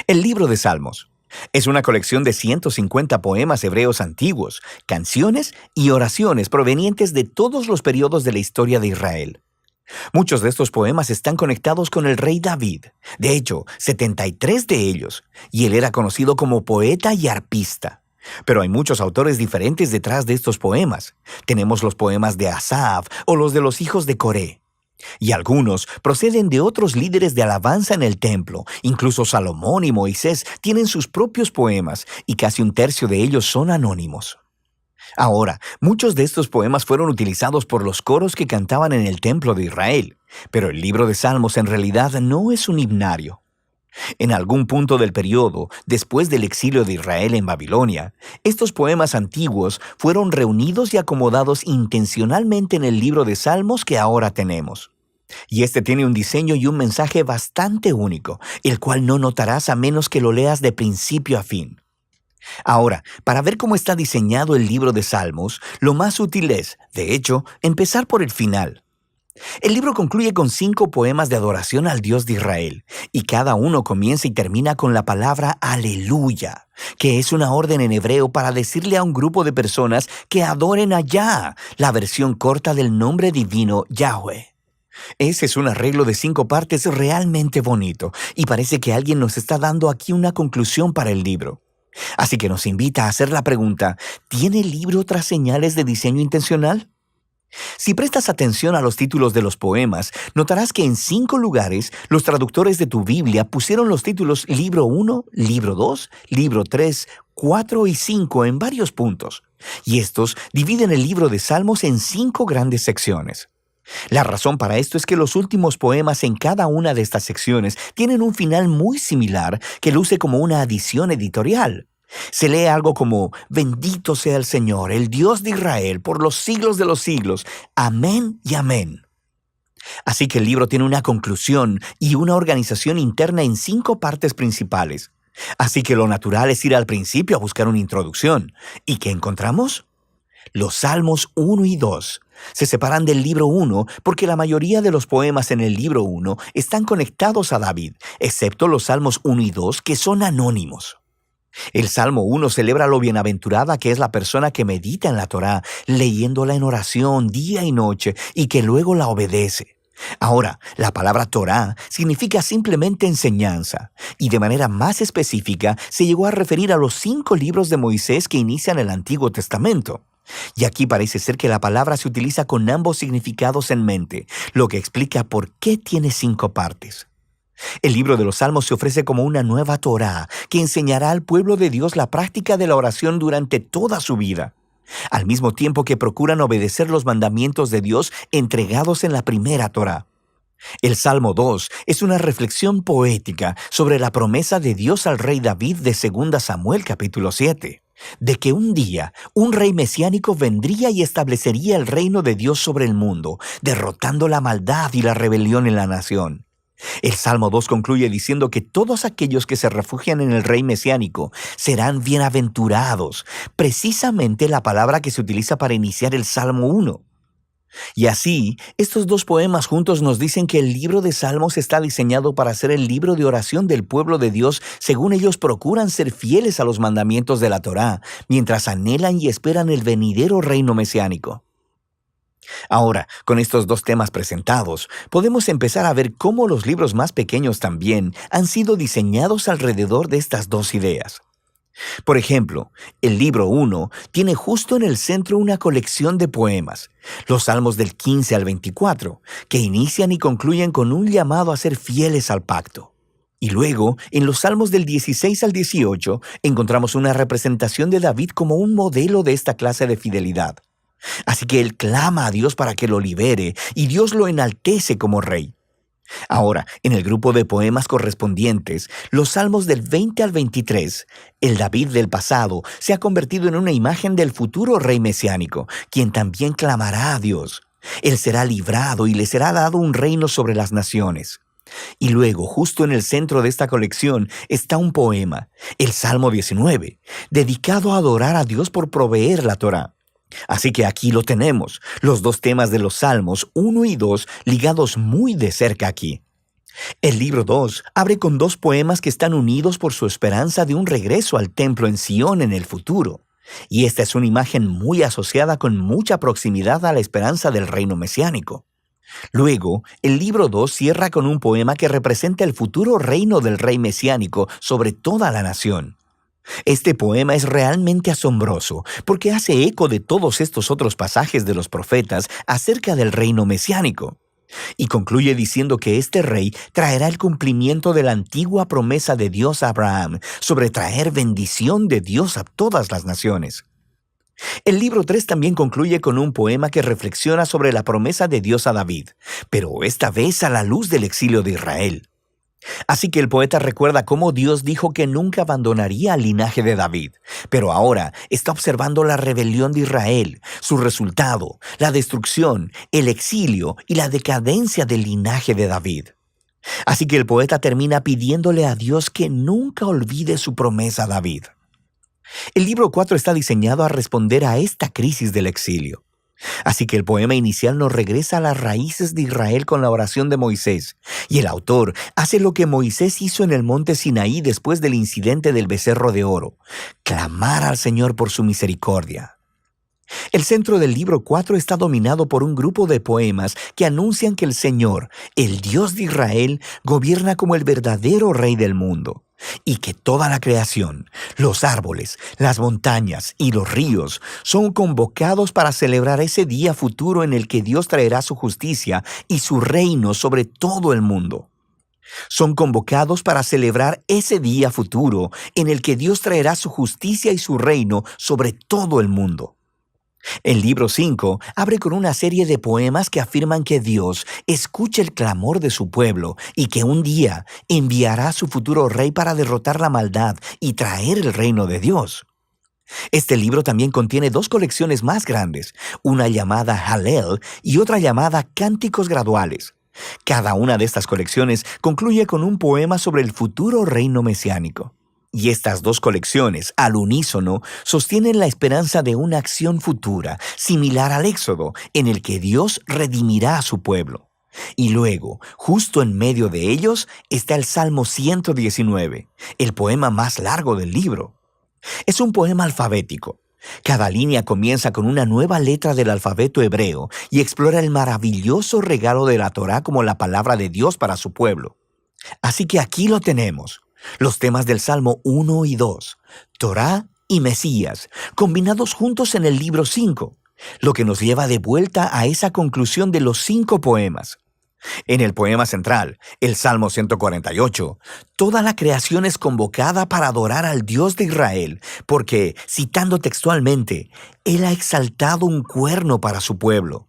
El libro de Salmos es una colección de 150 poemas hebreos antiguos, canciones y oraciones provenientes de todos los periodos de la historia de Israel. Muchos de estos poemas están conectados con el rey David, de hecho, 73 de ellos, y él era conocido como poeta y arpista. Pero hay muchos autores diferentes detrás de estos poemas. Tenemos los poemas de Asaf o los de los hijos de Coré. Y algunos proceden de otros líderes de alabanza en el templo. Incluso Salomón y Moisés tienen sus propios poemas, y casi un tercio de ellos son anónimos. Ahora, muchos de estos poemas fueron utilizados por los coros que cantaban en el templo de Israel, pero el libro de Salmos en realidad no es un himnario. En algún punto del periodo, después del exilio de Israel en Babilonia, estos poemas antiguos fueron reunidos y acomodados intencionalmente en el libro de Salmos que ahora tenemos. Y este tiene un diseño y un mensaje bastante único, el cual no notarás a menos que lo leas de principio a fin. Ahora, para ver cómo está diseñado el libro de Salmos, lo más útil es, de hecho, empezar por el final. El libro concluye con 5 poemas de adoración al Dios de Israel, y cada uno comienza y termina con la palabra aleluya, que es una orden en hebreo para decirle a un grupo de personas que adoren a Yah, la versión corta del nombre divino Yahweh. Ese es un arreglo de 5 partes realmente bonito, y parece que alguien nos está dando aquí una conclusión para el libro. Así que nos invita a hacer la pregunta, ¿tiene el libro otras señales de diseño intencional? Si prestas atención a los títulos de los poemas, notarás que en 5 lugares los traductores de tu Biblia pusieron los títulos Libro 1, Libro 2, Libro 3, 4 y 5 en varios puntos. Y estos dividen el libro de Salmos en 5 grandes secciones. La razón para esto es que los últimos poemas en cada una de estas secciones tienen un final muy similar que luce como una adición editorial. Se lee algo como, bendito sea el Señor, el Dios de Israel, por los siglos de los siglos. Amén y amén. Así que el libro tiene una conclusión y una organización interna en 5 partes principales. Así que lo natural es ir al principio a buscar una introducción. ¿Y qué encontramos? Los Salmos 1 y 2 se separan del libro 1 porque la mayoría de los poemas en el libro 1 están conectados a David, excepto los Salmos 1 y 2 que son anónimos. El Salmo 1 celebra lo bienaventurada que es la persona que medita en la Torá, leyéndola en oración día y noche y que luego la obedece. Ahora, la palabra Torá significa simplemente enseñanza, y de manera más específica se llegó a referir a los 5 libros de Moisés que inician el Antiguo Testamento. Y aquí parece ser que la palabra se utiliza con ambos significados en mente, lo que explica por qué tiene 5 partes. El libro de los Salmos se ofrece como una nueva Torá que enseñará al pueblo de Dios la práctica de la oración durante toda su vida, al mismo tiempo que procuran obedecer los mandamientos de Dios entregados en la primera Torá. El Salmo 2 es una reflexión poética sobre la promesa de Dios al rey David de 2 Samuel capítulo 7, de que un día un rey mesiánico vendría y establecería el reino de Dios sobre el mundo, derrotando la maldad y la rebelión en la nación. El Salmo 2 concluye diciendo que todos aquellos que se refugian en el rey mesiánico serán bienaventurados, precisamente la palabra que se utiliza para iniciar el Salmo 1. Y así, estos 2 poemas juntos nos dicen que el libro de Salmos está diseñado para ser el libro de oración del pueblo de Dios según ellos procuran ser fieles a los mandamientos de la Torá, mientras anhelan y esperan el venidero reino mesiánico. Ahora, con estos 2 temas presentados, podemos empezar a ver cómo los libros más pequeños también han sido diseñados alrededor de estas 2 ideas. Por ejemplo, el libro 1 tiene justo en el centro una colección de poemas, los Salmos del 15 al 24, que inician y concluyen con un llamado a ser fieles al pacto. Y luego, en los Salmos del 16 al 18, encontramos una representación de David como un modelo de esta clase de fidelidad. Así que él clama a Dios para que lo libere, y Dios lo enaltece como rey. Ahora, en el grupo de poemas correspondientes, los Salmos del 20 al 23, el David del pasado se ha convertido en una imagen del futuro rey mesiánico, quien también clamará a Dios. Él será librado y le será dado un reino sobre las naciones. Y luego, justo en el centro de esta colección, está un poema, el Salmo 19, dedicado a adorar a Dios por proveer la Torá. Así que aquí lo tenemos, los 2 temas de los Salmos 1 y 2 ligados muy de cerca aquí. El libro 2 abre con dos poemas que están unidos por su esperanza de un regreso al templo en Sion en el futuro. Y esta es una imagen muy asociada con mucha proximidad a la esperanza del reino mesiánico. Luego, el libro 2 cierra con un poema que representa el futuro reino del rey mesiánico sobre toda la nación. Este poema es realmente asombroso porque hace eco de todos estos otros pasajes de los profetas acerca del reino mesiánico. Y concluye diciendo que este rey traerá el cumplimiento de la antigua promesa de Dios a Abraham sobre traer bendición de Dios a todas las naciones. El libro 3 también concluye con un poema que reflexiona sobre la promesa de Dios a David, pero esta vez a la luz del exilio de Israel. Así que el poeta recuerda cómo Dios dijo que nunca abandonaría al linaje de David, pero ahora está observando la rebelión de Israel, su resultado, la destrucción, el exilio y la decadencia del linaje de David. Así que el poeta termina pidiéndole a Dios que nunca olvide su promesa a David. El libro 4 está diseñado a responder a esta crisis del exilio. Así que el poema inicial nos regresa a las raíces de Israel con la oración de Moisés, y el autor hace lo que Moisés hizo en el monte Sinaí después del incidente del becerro de oro: clamar al Señor por su misericordia. El centro del libro 4 está dominado por un grupo de poemas que anuncian que el Señor, el Dios de Israel, gobierna como el verdadero Rey del mundo, y que toda la creación, los árboles, las montañas y los ríos son convocados para celebrar ese día futuro en el que Dios traerá su justicia y su reino sobre todo el mundo. Son convocados para celebrar ese día futuro en el que Dios traerá su justicia y su reino sobre todo el mundo. El libro 5 abre con una serie de poemas que afirman que Dios escucha el clamor de su pueblo y que un día enviará a su futuro rey para derrotar la maldad y traer el reino de Dios. Este libro también contiene dos colecciones más grandes, una llamada Hallel y otra llamada Cánticos Graduales. Cada una de estas colecciones concluye con un poema sobre el futuro reino mesiánico. Y estas dos colecciones, al unísono, sostienen la esperanza de una acción futura, similar al Éxodo, en el que Dios redimirá a su pueblo. Y luego, justo en medio de ellos, está el Salmo 119, el poema más largo del libro. Es un poema alfabético. Cada línea comienza con una nueva letra del alfabeto hebreo y explora el maravilloso regalo de la Torá como la palabra de Dios para su pueblo. Así que aquí lo tenemos. Los temas del Salmo 1 y 2, Torá y Mesías, combinados juntos en el libro 5, lo que nos lleva de vuelta a esa conclusión de los 5 poemas. En el poema central, el Salmo 148, toda la creación es convocada para adorar al Dios de Israel, porque, citando textualmente, Él ha exaltado un cuerno para su pueblo.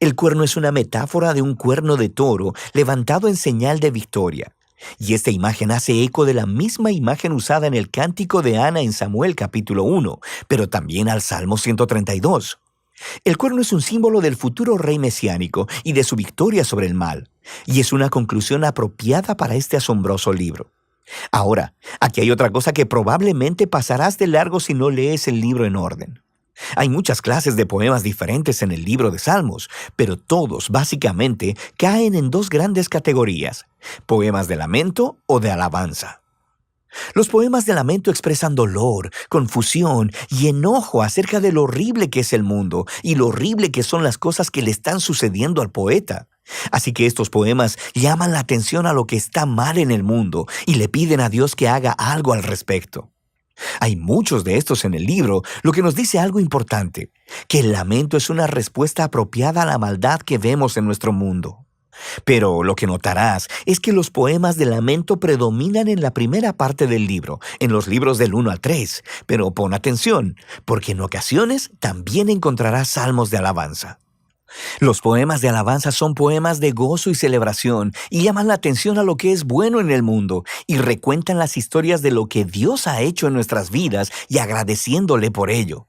El cuerno es una metáfora de un cuerno de toro levantado en señal de victoria. Y esta imagen hace eco de la misma imagen usada en el cántico de Ana en Samuel capítulo 1, pero también al Salmo 132. El cuerno es un símbolo del futuro rey mesiánico y de su victoria sobre el mal, y es una conclusión apropiada para este asombroso libro. Ahora, aquí hay otra cosa que probablemente pasarás de largo si no lees el libro en orden. Hay muchas clases de poemas diferentes en el libro de Salmos, pero todos, básicamente, caen en dos grandes categorías: poemas de lamento o de alabanza. Los poemas de lamento expresan dolor, confusión y enojo acerca de lo horrible que es el mundo y lo horrible que son las cosas que le están sucediendo al poeta. Así que estos poemas llaman la atención a lo que está mal en el mundo y le piden a Dios que haga algo al respecto. Hay muchos de estos en el libro, lo que nos dice algo importante, que el lamento es una respuesta apropiada a la maldad que vemos en nuestro mundo. Pero lo que notarás es que los poemas de lamento predominan en la primera parte del libro, en los libros del 1 al 3, pero pon atención, porque en ocasiones también encontrarás salmos de alabanza. Los poemas de alabanza son poemas de gozo y celebración y llaman la atención a lo que es bueno en el mundo y recuentan las historias de lo que Dios ha hecho en nuestras vidas y agradeciéndole por ello.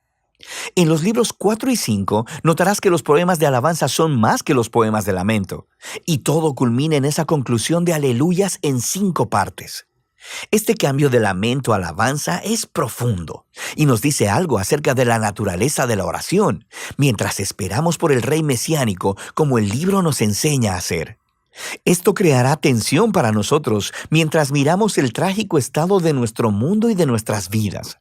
En los libros 4 y 5 notarás que los poemas de alabanza son más que los poemas de lamento, y todo culmina en esa conclusión de aleluyas en 5 partes. Este cambio de lamento a alabanza es profundo y nos dice algo acerca de la naturaleza de la oración, mientras esperamos por el rey mesiánico como el libro nos enseña a hacer. Esto creará tensión para nosotros mientras miramos el trágico estado de nuestro mundo y de nuestras vidas.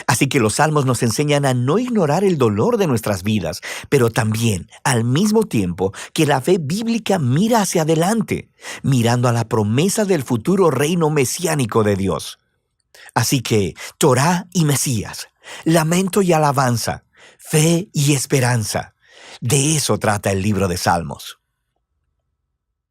Así que los salmos nos enseñan a no ignorar el dolor de nuestras vidas, pero también, al mismo tiempo, que la fe bíblica mira hacia adelante, mirando a la promesa del futuro reino mesiánico de Dios. Así que, Torá y Mesías, lamento y alabanza, fe y esperanza. De eso trata el libro de Salmos.